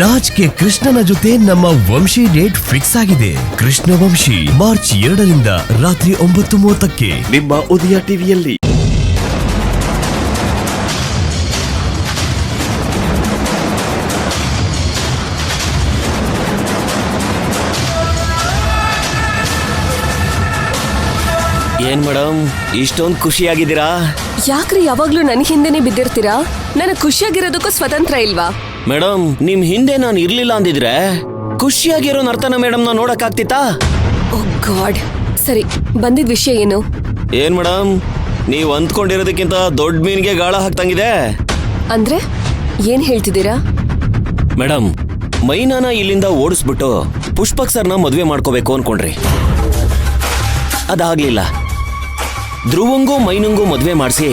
Raj K ಕೃಷ್ಣನ ಜೊತೆ ನಮ್ಮ ವಂಶಿ ಡೇಟ್ ಫಿಕ್ಸ್ ಆಗಿದೆ. ಕೃಷ್ಣ ವಂಶಿ ಮಾರ್ಚ್ 2ರಿಂದ ರಾತ್ರಿ 9:30ಕ್ಕೆ ನಿಮ್ಮ ಉದಯ ಟಿವಿಯಲ್ಲಿ. ಏನ್ ಮೇಡಮ್ ಇಷ್ಟೊಂದು ಖುಷಿಯಾಗಿದ್ದೀರಾ? ಯಾಕ್ರಿ ಯಾವಾಗ್ಲೂ ನನ್ ಹಿಂದೆನೆ ಬಿದ್ದಿರ್ತೀರಾ? ನನಗ್ ಖುಷಿಯಾಗಿರೋದಕ್ಕೂ ಸ್ವತಂತ್ರ ಇಲ್ವಾ? ಮೇಡಮ್ ನಿಮ್ ಹಿಂದೆ ನಾನು ಇರ್ಲಿಲ್ಲ ಅಂದಿದ್ರೆ ಖುಷಿಯಾಗಿರೋ ನರ್ತನ ಮೇಡಮ್ ನಾ ನೋಡಕ್ ಆಗ್ತಿತ್ತಾ? ಓ ಗಾಡ್. ಸರಿ, ಬಂದಿದ್ ವಿಷಯ ಏನು? ಏನ್ ಮೇಡಮ್ ನೀವ್ ಅಂದ್ಕೊಂಡಿರೋದಕ್ಕಿಂತ ದೊಡ್ಡ ಮೀನ್ಗೆ ಗಾಳ ಹಾಕ್ತಂಗಿದೆ. ಅಂದ್ರೆ ಏನ್ ಹೇಳ್ತಿದ್ದೀರಾ? ಮೇಡಮ್ ಮೈನಾನ ಇಲ್ಲಿಂದ ಓಡಿಸ್ಬಿಟ್ಟು ಪುಷ್ಪಕ್ ಸರ್ನ ಮದ್ವೆ ಮಾಡ್ಕೋಬೇಕು ಅನ್ಕೊಂಡ್ರಿ. ಅದಾಗ್ಲಿಲ್ಲ. ಧ್ರುವಂಗೂ ಮೈನಂಗೂ ಮದ್ವೆ ಮಾಡಿಸಿ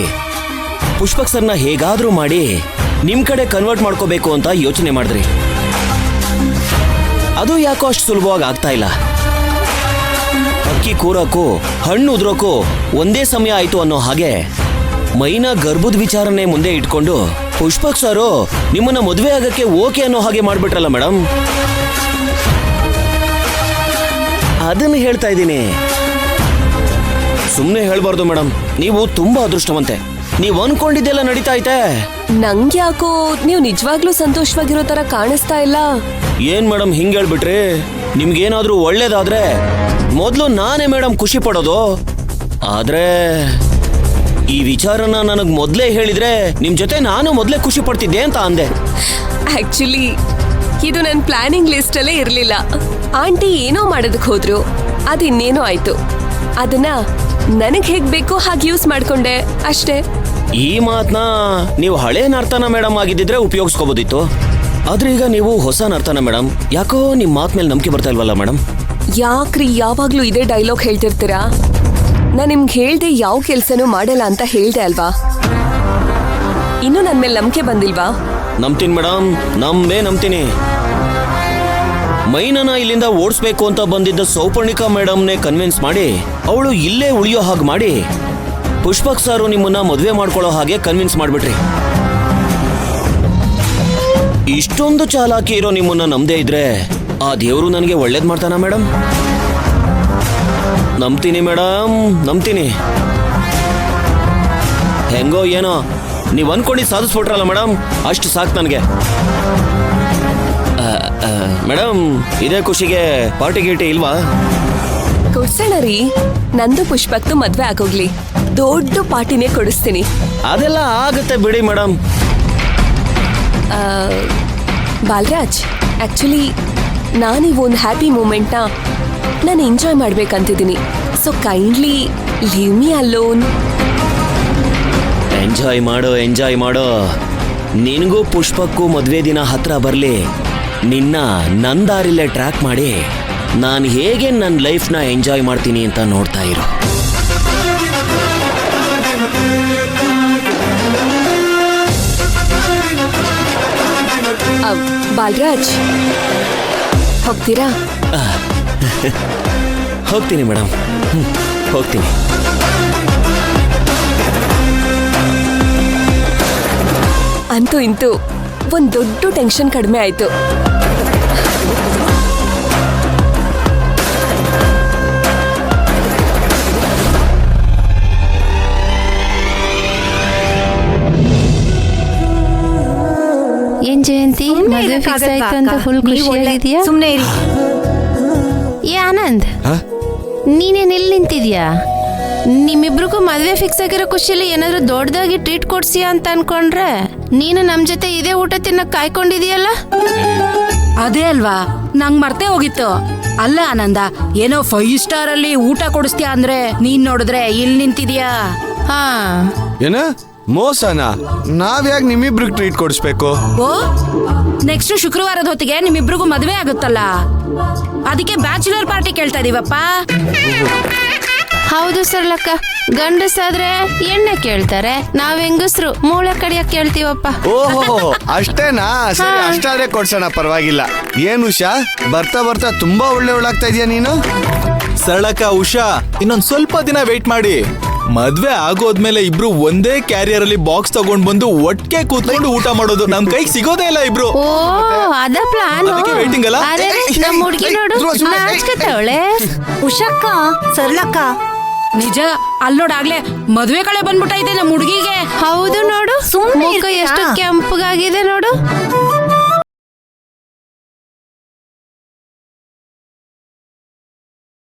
ಪುಷ್ಪಕ್ ಸರ್ನ ಹೇಗಾದ್ರೂ ಮಾಡಿ ನಿಮ್ ಕಡೆ ಕನ್ವರ್ಟ್ ಮಾಡ್ಕೋಬೇಕು ಅಂತ ಯೋಚನೆ ಮಾಡಿದ್ರಿ. ಅದು ಯಾಕೋ ಅಷ್ಟು ಸುಲಭವಾಗಿ ಆಗ್ತಾ ಇಲ್ಲ. ಅಕ್ಕಿ ಕೂರಕ್ಕೂ ಹಣ್ಣು ಉದ್ರೋಕ್ಕೂ ಒಂದೇ ಸಮಯ ಆಯ್ತು ಅನ್ನೋ ಹಾಗೆ ಮೈನಾ ಗರ್ಭದ ವಿಚಾರನೆ ಮುಂದೆ ಇಟ್ಕೊಂಡು ಪುಷ್ಪಕ್ ಸರು ನಿಮ್ಮನ್ನ ಮದುವೆ ಆಗಕ್ಕೆ ಓಕೆ ಅನ್ನೋ ಹಾಗೆ ಮಾಡ್ಬಿಟ್ರಲ್ಲ ಮೇಡಮ್. ಅದನ್ನು ಹೇಳ್ತಾ ಇದ್ದೀನಿ. ಸುಮ್ನೆ ಹೇಳ್ಬಾರ್ದು ಮೇಡಮ್, ನೀವು ತುಂಬಾ ಅದೃಷ್ಟವಂತೆ. ನೀವ್ ಅನ್ಕೊಂಡಿದ್ದೆಲ್ಲ ನಡೀತಾ ಐತೆ. ನಂಗ್ಯಾಕೋ ನೀವು ನಿಜವಾಗ್ಲೂ ಸಂತೋಷವಾಗಿರೋ ತರ ಕಾಣಿಸ್ತಾ ಇಲ್ಲ. ಏನ್ ಮೇಡಮ್ ಹಿಂಗ್ ಹೇಳ್ಬಿಟ್ರಿ? ನಿಮ್ಗೇನಾದ್ರೂ ಒಳ್ಳೇದಾದ್ರೆ ಮೊದ್ಲು ನಾನೇ ಮೇಡಮ್ ಖುಷಿ ಪಡೋದು. ಆದ್ರೆ ಈ ವಿಚಾರನ ನನಗ್ ಮೊದ್ಲೇ ಹೇಳಿದ್ರೆ ನಿಮ್ ಜೊತೆ ನಾನು ಮೊದ್ಲೇ ಖುಷಿ ಪಡ್ತಿದ್ದೆ ಅಂತ ಅಂದೆ. ಆಕ್ಚುಲಿ ಇದು ನನ್ನ ಪ್ಲಾನಿಂಗ್ ಲಿಸ್ಟ್ ಅಲ್ಲೇ ಇರ್ಲಿಲ್ಲ. ಆಂಟಿ ಏನೋ ಮಾಡೋದಕ್ ಹೋದ್ರು, ಅದಿನ್ನೇನೋ ಆಯ್ತು. ಅದನ್ನ ನನಗ್ ಹೇಗ್ ಬೇಕೋ ಹಾಗೆ ಯೂಸ್ ಮಾಡ್ಕೊಂಡೆ ಅಷ್ಟೇ. ಈ ಮಾತನ್ನ ನೀವು ಹಳೆ ನರ್ತನ ಮೇಡಮ್ ಆಗಿದ್ದಿದ್ರೆ ಉಪಯೋಗಿಸ್ಕೋಬೋದಿತ್ತು. ಆದ್ರೆ ಈಗ ನೀವು ಹೊಸ ನರ್ತನ ಮೇಡಮ್. ಯಾಕೋ ನಿಮ್ ಮಾತ್ ಮೇಲೆ ನಂಬಿಕೆ ಬರ್ತಾ ಇಲ್ವಲ್ಲ ಮೇಡಮ್? ಯಾಕ್ರಿ ಯಾವಾಗ್ಲೂ ಇದೇ ಡೈಲಾಗ್ ಹೇಳ್ತಿರ್ತೀರಾ? ನಾನ್ ನಿಮ್ಗೆ ಹೇಳ್ದೆ ಯಾವ ಕೆಲ್ಸನೂ ಮಾಡಲ್ಲ ಅಂತ ಹೇಳ್ದೆ ಅಲ್ವಾ? ಇನ್ನು ನನ್ ಮೇಲೆ ನಂಬಿಕೆ ಬಂದಿಲ್ವಾ? ನಂಬ್ತೀನಿ ಮೇಡಮ್, ನಂಬ್ತೀನಿ. ಮೈನನ ಇಲ್ಲಿಂದ ಓಡಿಸ್ಬೇಕು ಅಂತ ಬಂದಿದ್ದ ಸೌಪರ್ಣಿಕಾ ಮೇಡಮ್ನೇ ಕನ್ವಿನ್ಸ್ ಮಾಡಿ ಅವಳು ಇಲ್ಲೇ ಉಳಿಯೋ ಹಾಗೆ ಮಾಡಿ ಪುಷ್ಪಕ್ ಸಾರು ನಿಮ್ಮನ್ನ ಮದುವೆ ಮಾಡ್ಕೊಳ್ಳೋ ಹಾಗೆ ಕನ್ವಿನ್ಸ್ ಮಾಡ್ಬಿಟ್ರಿ. ಇಷ್ಟೊಂದು ಚಾಲಾಕಿ ಇರೋ ನಿಮ್ಮನ್ನ ನಂಬದೇ ಇದ್ರೆ ಆ ದೇವ್ರು ನನಗೆ ಒಳ್ಳೇದ್ ಮಾಡ್ತಾನ ಮೇಡಮ್? ನಂಬ್ತೀನಿ ಮೇಡಮ್, ನಂಬ್ತೀನಿ. ಹೆಂಗೋ ಏನೋ ನೀವ್ ಅನ್ಕೊಂಡು ಸಾಧಿಸ್ಬಿಟ್ರಲ್ಲ ಮೇಡಮ್, ಅಷ್ಟು ಸಾಕು ನನಗೆ. ಮೇಡಮ್ ಇದೇ ಖುಷಿಗೆ ಪಾರ್ಟಿ ಗೀಟಿ ಇಲ್ವಾ? ಕೊಡ್ಸೋಣ ರೀ. ನಂದು ಪುಷ್ಪಕ್ತು ಮದ್ವೆ ಆಗೋಗ್ಲಿ, ದೊಡ್ಡ ಪಾರ್ಟಿನೇ ಕೊಡಿಸ್ತೀನಿ. ಅದೆಲ್ಲ ಆಗುತ್ತೆ ಬಿಡಿ ಮೇಡಮ್. ಬಾಲರಾಜ್, ಆಕ್ಚುಲಿ ನಾನೀಗ ಒಂದು ಹ್ಯಾಪಿ ಮೂಮೆಂಟ್ನ ನಾನು ಎಂಜಾಯ್ ಮಾಡ್ಬೇಕಂತಿದ್ದೀನಿ. So kindly leave me alone. Enjoy ಮಾಡೋ. ನಿನಗೂ ಪುಷ್ಪಕ್ಕೂ ಮದ್ವೆ ದಿನ ಹತ್ರ ಬರ್ಲಿ. ನಿನ್ನ ನಂದಾರಿಲ್ಲೇ ಟ್ರ್ಯಾಕ್ ಮಾಡಿ ನಾನು ಹೇಗೆ ನನ್ನ ಲೈಫ್ನ ಎಂಜಾಯ್ ಮಾಡ್ತೀನಿ ಅಂತ ನೋಡ್ತಾ ಇರು. ಬಾಲರಾಜ್, ಹೋಗ್ತೀರಾ? ಹೋಗ್ತೀನಿ ಮೇಡಮ್, ಹೋಗ್ತೀನಿ. ಅಂತೂ ಇಂತೂ ಒಂದು ದೊಡ್ಡ ಟೆನ್ಷನ್ ಕಡಿಮೆ ಆಯ್ತು. ಏನ್ ಜಯಂತಿ, ಮದುವೆ ಫಿಕ್ಸ್ ಆಯ್ತು ಅಂತ ಫುಲ್ ಖುಷಿಯಾಗಿದೆಯಾ? ಸುಮ್ಮನೆ ಇರಿ. ಏ ಆನಂದ್, ನೀನೇನ್ ಎಲ್ಲಿ ನಿಂತಿದ್ಯಾ? ನಿಮ್ಮಿಬ್ರಿಗೂ ಮದುವೆ ಫಿಕ್ಸ್ ಆಗಿರೋ ಖುಷಿಯಲ್ಲಿ ಏನಾದ್ರೂ ದೊಡ್ಡದಾಗಿ ಟ್ರೀಟ್ ಕೊಡ್ಸಿಯಾ ಅಂತ ಅನ್ಕೊಂಡ್ರೆ ನೀನು ನಮ್ ಜೊತೆ ಇದೇ ಊಟ ತಿನ್ನಕ್ ಕಾಯ್ಕೊಂಡಿದೀಯಲ್ಲ? ಅದೇ ಅಲ್ವಾ, ನಂಗ್ ಮರ್ತೇ ಹೋಗಿತ್ತು. ಅಲ್ಲ ಆನಂದ, ಏನೋ 5 ಸ್ಟಾರ್ ಅಲ್ಲಿ ಊಟ ಕೊಡಿಸ್ತೀಯ ಅಂದ್ರೆ ನೀನ್ ನೋಡಿದ್ರೆ ಇಲ್ಲಿ ನಿಂತಿದ್ಯಾ. ಹಾ, ಏನ ಮೋಸನ? ನಾವ್ಯಾಗ ನಿಮ್ಮಿಬ್ರಿಗೆ ಟ್ರೀಟ್ ಕೊಡಿಸ್ಬೇಕು? ಓ, ನೆಕ್ಸ್ಟ್ ಶುಕ್ರವಾರದ ಹೊತ್ತಿಗೆ ನಿಮ್ಮಿಬ್ರಿಗೂ ಮದ್ವೆ ಆಗುತ್ತಲ್ಲ, ಅದಕ್ಕೆ ಬ್ಯಾಚುಲರ್ ಪಾರ್ಟಿ ಕೇಳ್ತಾ ಇದೀವಪ್ಪ. ಹೌದು ಸರ್ಲಕ್ಕ, ಗಂಡಸಾದ್ರೆ ಎಣ್ಣೆ ಕೇಳ್ತಾರೆ, ನಾವ್ ಹೆಂಗಸ್ರು ಮೂಳೆ ಕಡಿಯಕ್ ಕೇಳ್ತೀವಪ್ಪ. ಓಹೋ, ಅಷ್ಟೇನಾ? ಸರಿ, ಅಷ್ಟಾದ್ರೆ ಕೊಡ್ಸೋಣ, ಪರವಾಗಿಲ್ಲ. ಏನ್ ಉಷಾ, ಬರ್ತಾ ಬರ್ತಾ ತುಂಬಾ ಒಳ್ಳೆ ಒಳಾಗ್ತಾ ಇದೀಯ ನೀನು. ಸರಳಕ್ಕ, ಉಷಾ ಇನ್ನೊಂದ್ ಸ್ವಲ್ಪ ದಿನ ವೇಟ್ ಮಾಡಿ. ಮದ್ವೆ ಆಗೋದ್ಮೇಲೆ ಇಬ್ರು ಒಂದೇ ಕ್ಯಾರಿಯರ್ ಅಲ್ಲಿ ಬಾಕ್ಸ್ ತಗೊಂಡ್ ಬಂದು ಒಟ್ಟಿಗೆ ಕೂತ್ಕೊಂಡು ಊಟ ಮಾಡೋದು ನಮ್ ಕೈಗೆ ಸಿಗೋದೇ ಇಲ್ಲ ಇಬ್ರು. ಓ ಅದ ಪ್ಲಾನ್. ಅದಕ್ಕೆ waiting ಅಲ್ಲ? ಅರೆ ನಮ್ಮ ಹುಡುಗಿ ನೋಡು ನಾಚ್ಕತ್ತವಳೆ. ಉಷಕ್ಕ ಸರ್ಲಕ್ಕ ನಿಜ ಅಲ್ ನೋಡಾಗ್ಲೇ ಮದ್ವೆ ಕಳೆ ಬಂದ್ಬಿಟ್ಟೈತೆ ನಮ್ಮ ಹುಡುಗಿಗೆ. ಹೌದು ನೋಡು, ಸುಮ್ನೆ ಮುಖ ಎಷ್ಟು ಇರ್ತೀಯಾ? ಕೆಂಪಗಾಗಿದೆ ನೋಡು.